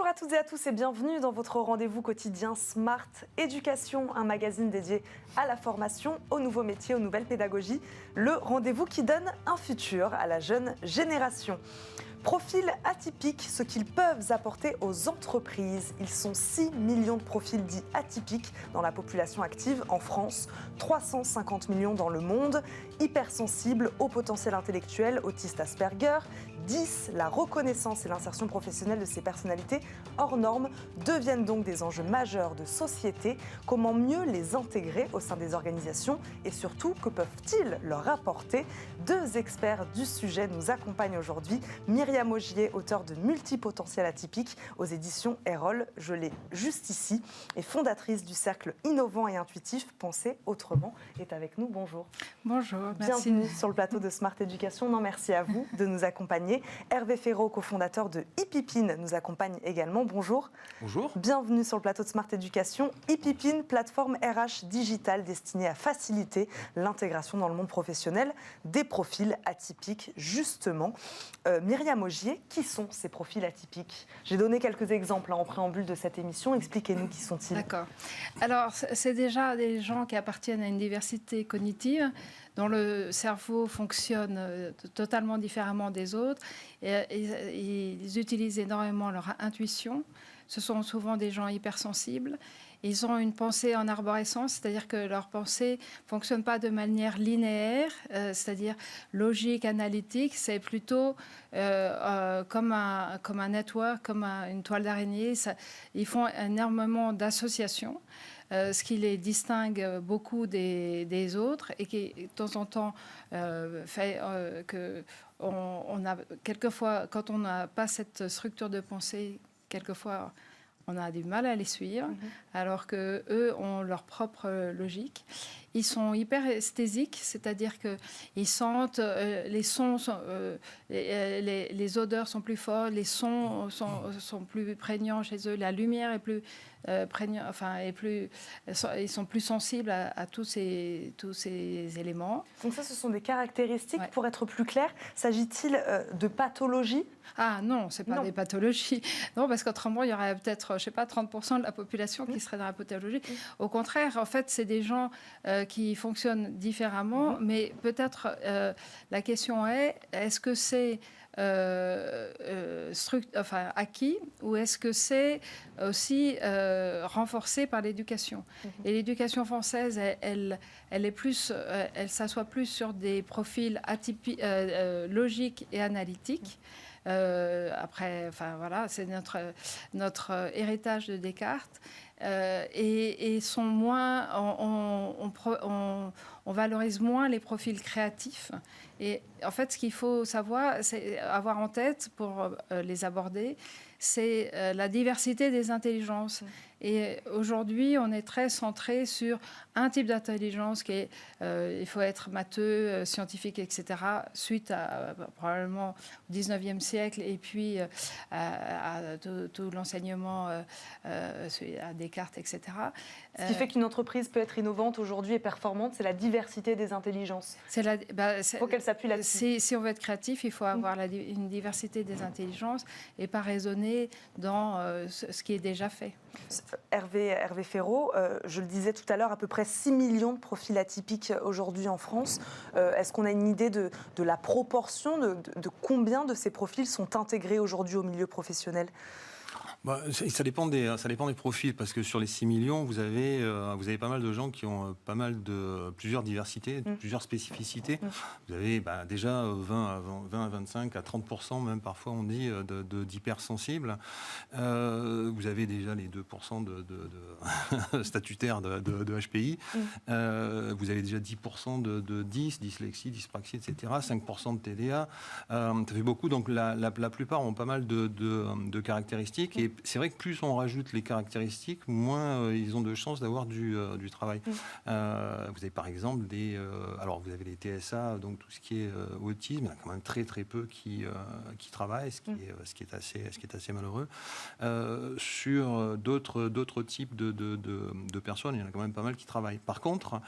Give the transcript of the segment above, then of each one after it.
à toutes et à tous et bienvenue dans votre rendez-vous quotidien Smart Éducation, un magazine dédié à la formation, aux nouveaux métiers, aux nouvelles pédagogies. Le rendez-vous qui donne un futur à la jeune génération. Profils atypiques, ce qu'ils peuvent apporter aux entreprises. Ils sont 6 millions de profils dits atypiques dans la population active en France, 350 millions dans le monde, hypersensibles, haut potentiel intellectuel, autistes Asperger. 10, la reconnaissance et l'insertion professionnelle de ces personnalités hors normes deviennent donc des enjeux majeurs de société. Comment mieux les intégrer au sein des organisations et surtout, que peuvent-ils leur apporter? Deux experts du sujet nous accompagnent aujourd'hui. Myriam Augier, auteure de Multipotentiel atypique aux éditions Erol, je l'ai juste ici, et fondatrice du cercle innovant et intuitif Penser autrement, est avec nous. Bonjour. Bonjour, merci. Bienvenue sur le plateau de Smart Éducation. Non, merci à vous de nous accompagner. Hervé Ferraud, cofondateur de Ipipine, nous accompagne également. Bonjour. Bonjour. Bienvenue sur le plateau de Smart Éducation. Ipipine, plateforme RH digitale destinée à faciliter l'intégration dans le monde professionnel des profils atypiques, justement. Myriam Augier, qui sont ces profils atypiques? J'ai donné quelques exemples en préambule de cette émission. Expliquez-nous qui sont-ils. D'accord. Alors, c'est déjà des gens qui appartiennent à une diversité cognitive, dont le cerveau fonctionne totalement différemment des autres. Et ils utilisent énormément leur intuition. Ce sont souvent des gens hypersensibles. Ils ont une pensée en arborescence, c'est-à-dire que leur pensée ne fonctionne pas de manière linéaire, c'est-à-dire logique, analytique. C'est plutôt comme un network, comme une toile d'araignée. Ils font énormément d'associations. Ce qui les distingue beaucoup des autres et qui, de temps en temps, fait que on a quelquefois, quand on n'a pas cette structure de pensée, quelquefois, on a du mal à les suivre, alors qu'eux ont leur propre logique. Ils sont hyper esthésiques, c'est-à-dire qu'ils sentent, les sons, les odeurs sont plus fortes, les sons sont plus prégnants chez eux, la lumière est plus prégnante, ils sont plus sensibles à tous ces éléments. Donc ça, ce sont des caractéristiques. Ouais. Pour être plus clair, s'agit-il de pathologies? Ah non, ce n'est pas des pathologies. Non, parce qu'autrement, il y aurait peut-être, je sais pas, 30% de la population qui serait dans la pathologie. Au contraire, en fait, c'est des gens qui fonctionnent différemment, mais peut-être la question est-ce que c'est acquis ou est-ce que c'est aussi renforcé par l'éducation? Et l'éducation française, elle est plus, elle s'assoit plus sur des profils atypiques, logiques et analytiques. Après, enfin voilà, c'est notre héritage de Descartes. Et sont moins, on valorise moins les profils créatifs. Et en fait, ce qu'il faut savoir, c'est avoir en tête pour les aborder, c'est la diversité des intelligences. Et aujourd'hui, on est très centré sur un type d'intelligence qui est, il faut être matheux, scientifique, etc., suite à probablement au 19e siècle, et puis à tout l'enseignement à Descartes, etc. Ce qui fait qu'une entreprise peut être innovante aujourd'hui et performante, c'est la diversité des intelligences. Il faut qu'elle s'appuie là-dessus. Si on veut être créatif, il faut avoir une diversité des intelligences et pas raisonner dans ce qui est déjà fait. Hervé Ferraud, je le disais tout à l'heure, à peu près 6 millions de profils atypiques aujourd'hui en France. Est-ce qu'on a une idée de la proportion, de combien de ces profils sont intégrés aujourd'hui au milieu professionnel ? Ça dépend des profils, parce que sur les 6 millions, vous avez pas mal de gens qui ont plusieurs diversités, plusieurs spécificités. Vous avez déjà 20 à 25 à 30%, même parfois on dit, d'hypersensibles. Vous avez déjà les 2% de statutaires de HPI. Vous avez déjà 10% de dyslexie, dyspraxie, etc. 5% de TDA. Ça fait beaucoup, donc la plupart ont pas mal de caractéristiques. Et c'est vrai que plus on rajoute les caractéristiques, moins ils ont de chances d'avoir du travail. Vous avez par exemple alors vous avez les TSA, donc tout ce qui est autisme, il y en a quand même très très peu qui travaillent, ce qui est assez malheureux. Sur d'autres types de personnes, il y en a quand même pas mal qui travaillent. Par contre,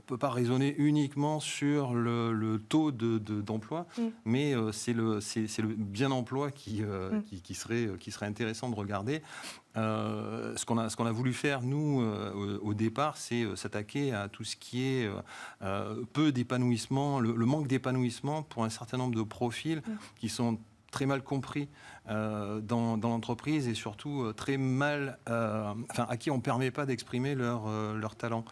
peut pas raisonner uniquement sur le taux d'emploi, mais c'est le bien emploi qui serait intéressant de regarder. Ce qu'on a voulu faire, nous, au départ, c'est s'attaquer à tout ce qui est peu d'épanouissement, le manque d'épanouissement pour un certain nombre de profils qui sont très mal compris dans l'entreprise et surtout très mal, à qui on ne permet pas d'exprimer leur talent.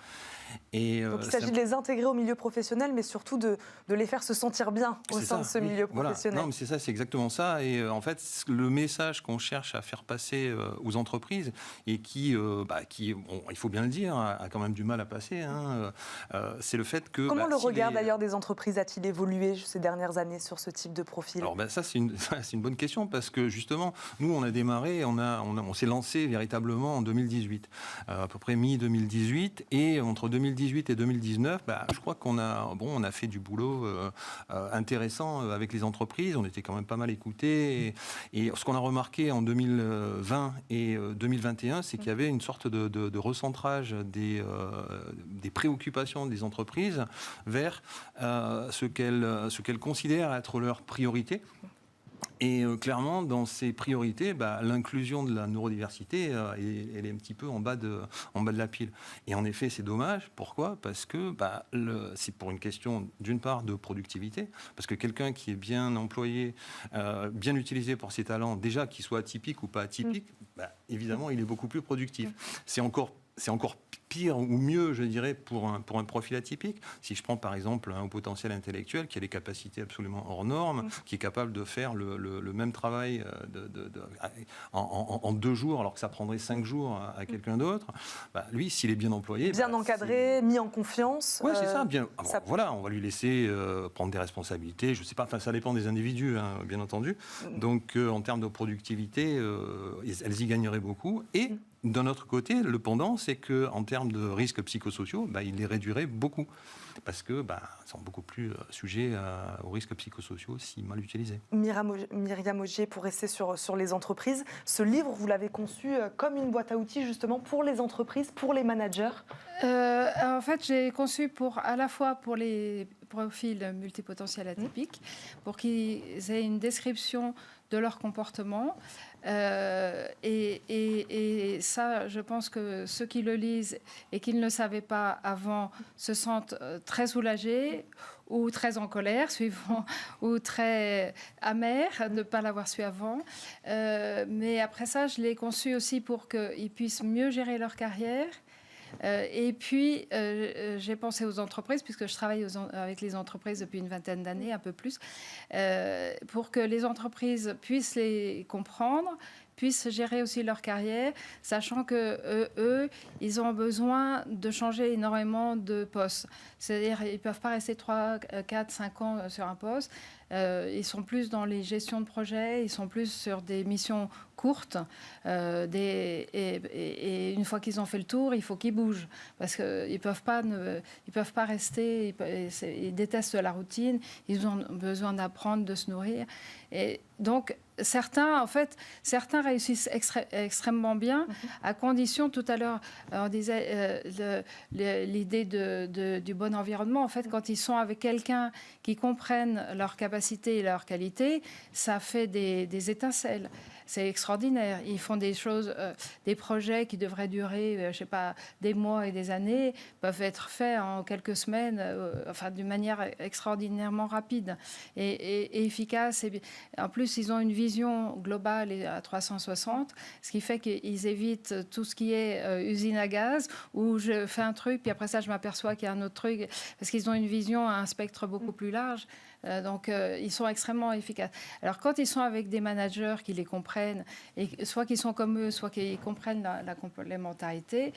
Donc il s'agit de les intégrer au milieu professionnel, mais surtout de les faire se sentir bien au sein de ce milieu professionnel. Voilà. Non, mais c'est ça, c'est exactement ça. Et en fait, le message qu'on cherche à faire passer aux entreprises et qui, il faut bien le dire, a quand même du mal à passer, c'est le fait que... Comment le regard d'ailleurs des entreprises a-t-il évolué ces dernières années sur ce type de profil ? Alors ça, c'est une bonne question parce que justement, nous, on a démarré, on s'est lancé véritablement en 2018, à peu près mi-2018, et entre 2018 et 2019, je crois qu'on a fait du boulot intéressant avec les entreprises. On était quand même pas mal écoutés. Et ce qu'on a remarqué en 2020 et 2021, c'est qu'il y avait une sorte de recentrage des préoccupations des entreprises vers ce qu'elles considèrent être leurs priorités. Et clairement, dans ces priorités, l'inclusion de la neurodiversité, elle est un petit peu en bas de la pile. Et en effet, c'est dommage. Pourquoi ? Parce que c'est pour une question, d'une part, de productivité. Parce que quelqu'un qui est bien employé, bien utilisé pour ses talents, déjà qu'il soit atypique ou pas atypique, évidemment, il est beaucoup plus productif. C'est encore pire ou mieux, je dirais, pour un profil atypique. Si je prends par exemple un haut potentiel intellectuel qui a des capacités absolument hors normes, qui est capable de faire le même travail en 2 jours, alors que ça prendrait 5 jours à quelqu'un d'autre, lui, s'il est bien employé... Bien encadré, mis en confiance. Oui, c'est ça. Bien. Voilà, on va lui laisser prendre des responsabilités. Je ne sais pas, ça dépend des individus, bien entendu. Donc, en termes de productivité, elles y gagneraient beaucoup. Et d'un autre côté, le pendant, c'est qu'en termes de risques psychosociaux, il les réduirait beaucoup. Parce que sont beaucoup plus sujets aux risques psychosociaux si mal utilisés. Myriam Augier, pour rester sur les entreprises, ce livre, vous l'avez conçu comme une boîte à outils justement pour les entreprises, pour les managers. En fait, j'ai conçu à la fois pour les profils multipotentiels atypiques, pour qu'ils aient une description de leur comportement. Et ça, je pense que ceux qui le lisent et qui ne le savaient pas avant se sentent très soulagés ou très en colère, suivant, ou très amers de ne pas l'avoir su avant. Mais après ça, je l'ai conçu aussi pour qu'ils puissent mieux gérer leur carrière. Et puis, j'ai pensé aux entreprises, puisque je travaille avec les entreprises depuis une vingtaine d'années, un peu plus, pour que les entreprises puissent les comprendre, puissent gérer aussi leur carrière, sachant que eux, ils ont besoin de changer énormément de postes. C'est-à-dire, ils ne peuvent pas rester 3, 4, 5 ans sur un poste. Ils sont plus dans les gestions de projets, ils sont plus sur des missions courtes. Et une fois qu'ils ont fait le tour, il faut qu'ils bougent. Parce qu'ils ne peuvent pas rester, ils détestent la routine, ils ont besoin d'apprendre, de se nourrir. Et donc, certains réussissent extrêmement bien, à condition, tout à l'heure, on disait l'idée du bon environnement. En fait, quand ils sont avec quelqu'un qui comprenne leurs capacités et leurs qualités, ça fait des étincelles. C'est extraordinaire. Ils font des choses, des projets qui devraient durer, je ne sais pas, des mois et des années, peuvent être faits en quelques semaines, d'une manière extraordinairement rapide et efficace. Et en plus, ils ont une vision globale et à 360, ce qui fait qu'ils évitent tout ce qui est usine à gaz, où je fais un truc, puis après ça, je m'aperçois qu'il y a un autre truc, parce qu'ils ont une vision à un spectre beaucoup plus large. Donc, ils sont extrêmement efficaces. Alors, quand ils sont avec des managers qui les comprennent, et soit qu'ils sont comme eux, soit qu'ils comprennent la complémentarité,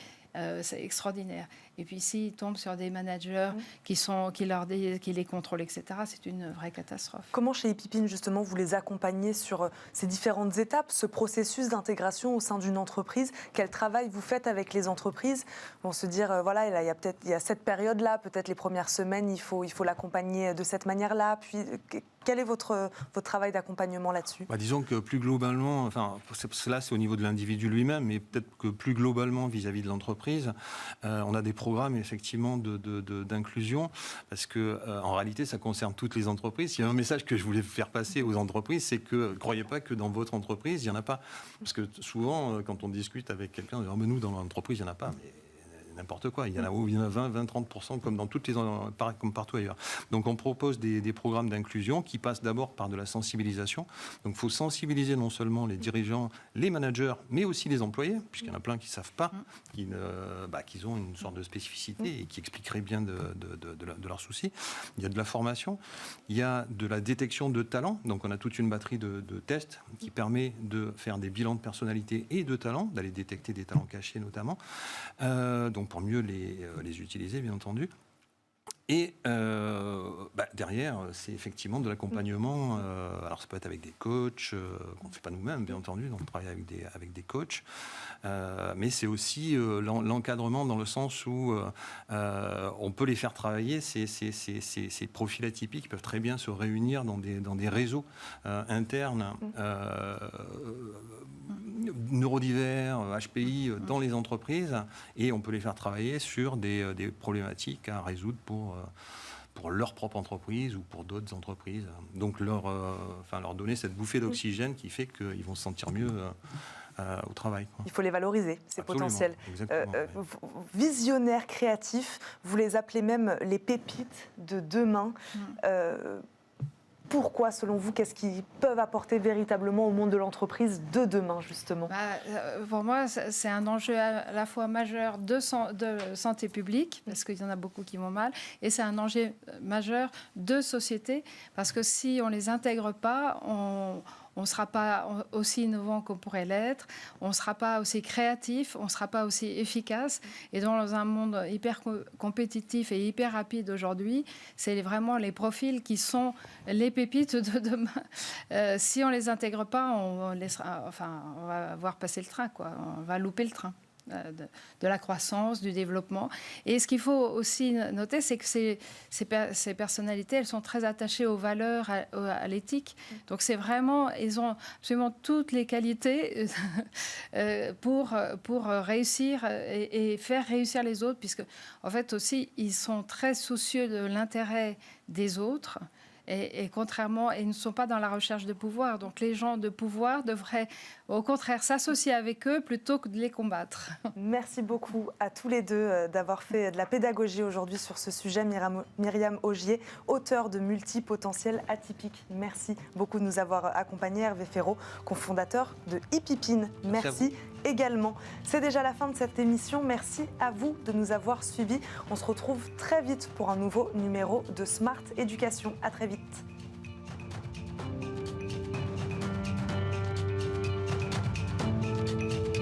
c'est extraordinaire. Et puis, s'ils tombent sur des managers qui les contrôlent, etc., c'est une vraie catastrophe. Comment, chez Epipine, justement, vous les accompagnez sur ces différentes étapes, ce processus d'intégration au sein d'une entreprise? Quel travail vous faites avec les entreprises? On se dire, voilà, il y a cette période-là, peut-être les premières semaines, il faut l'accompagner de cette manière-là. Puis, Quel est votre travail d'accompagnement là-dessus ? Disons que plus globalement, enfin, cela c'est au niveau de l'individu lui-même, mais peut-être que plus globalement vis-à-vis de l'entreprise, on a des programmes effectivement d'inclusion, parce que en réalité ça concerne toutes les entreprises. Il y a un message que je voulais faire passer aux entreprises, c'est que ne croyez pas que dans votre entreprise il n'y en a pas, parce que souvent quand on discute avec quelqu'un, on dit nous dans l'entreprise il n'y en a pas, mais n'importe quoi, il y en a 20-30% comme dans toutes les comme partout ailleurs. Donc on propose des programmes d'inclusion qui passent d'abord par de la sensibilisation. Donc il faut sensibiliser non seulement les dirigeants, les managers, mais aussi les employés, puisqu'il y en a plein qui ne savent pas qu'ils ont une sorte de spécificité et qui expliqueraient bien de leurs soucis. Il y a de la formation, il y a de la détection de talents. Donc on a toute une batterie de tests qui permet de faire des bilans de personnalité et de talents, d'aller détecter des talents cachés notamment. Donc pour mieux les utiliser, bien entendu. Et derrière, c'est effectivement de l'accompagnement. Alors ça peut être avec des coachs, qu'on ne fait pas nous-mêmes, bien entendu, donc on travaille avec des coachs. Mais c'est aussi l'encadrement dans le sens où on peut les faire travailler. Ces profils atypiques peuvent très bien se réunir dans des réseaux internes neurodivers, HPI, dans les entreprises, et on peut les faire travailler sur des problématiques à résoudre pour leur propre entreprise ou pour d'autres entreprises. Donc leur donner cette bouffée d'oxygène qui fait qu'ils vont se sentir mieux au travail. Il faut les valoriser, ces potentiels. Visionnaires, créatifs, vous les appelez même les pépites de demain. Pourquoi, selon vous, qu'est-ce qu'ils peuvent apporter véritablement au monde de l'entreprise de demain, justement ? Pour moi, c'est un enjeu à la fois majeur de santé publique, parce qu'il y en a beaucoup qui vont mal, et c'est un enjeu majeur de société, parce que si on ne les intègre pas, on ne sera pas aussi innovant qu'on pourrait l'être, on ne sera pas aussi créatif, on ne sera pas aussi efficace. Et dans un monde hyper compétitif et hyper rapide aujourd'hui, c'est vraiment les profils qui sont les pépites de demain. Si on ne les intègre pas, on va voir passer le train, quoi. On va louper le train de la croissance, du développement. Et ce qu'il faut aussi noter, c'est que ces personnalités, elles sont très attachées aux valeurs, à l'éthique. Donc c'est vraiment, ils ont absolument toutes les qualités pour réussir et faire réussir les autres, puisque en fait aussi, ils sont très soucieux de l'intérêt des autres. Et contrairement, ils ne sont pas dans la recherche de pouvoir. Donc les gens de pouvoir devraient au contraire s'associer avec eux plutôt que de les combattre. Merci beaucoup à tous les deux d'avoir fait de la pédagogie aujourd'hui sur ce sujet. Myriam Augier, auteure de Multipotentiel atypique. Merci beaucoup de nous avoir accompagnés. Hervé Féraud, cofondateur de Ipipine. Merci également. C'est déjà la fin de cette émission. Merci à vous de nous avoir suivis. On se retrouve très vite pour un nouveau numéro de Smart Éducation. À très vite.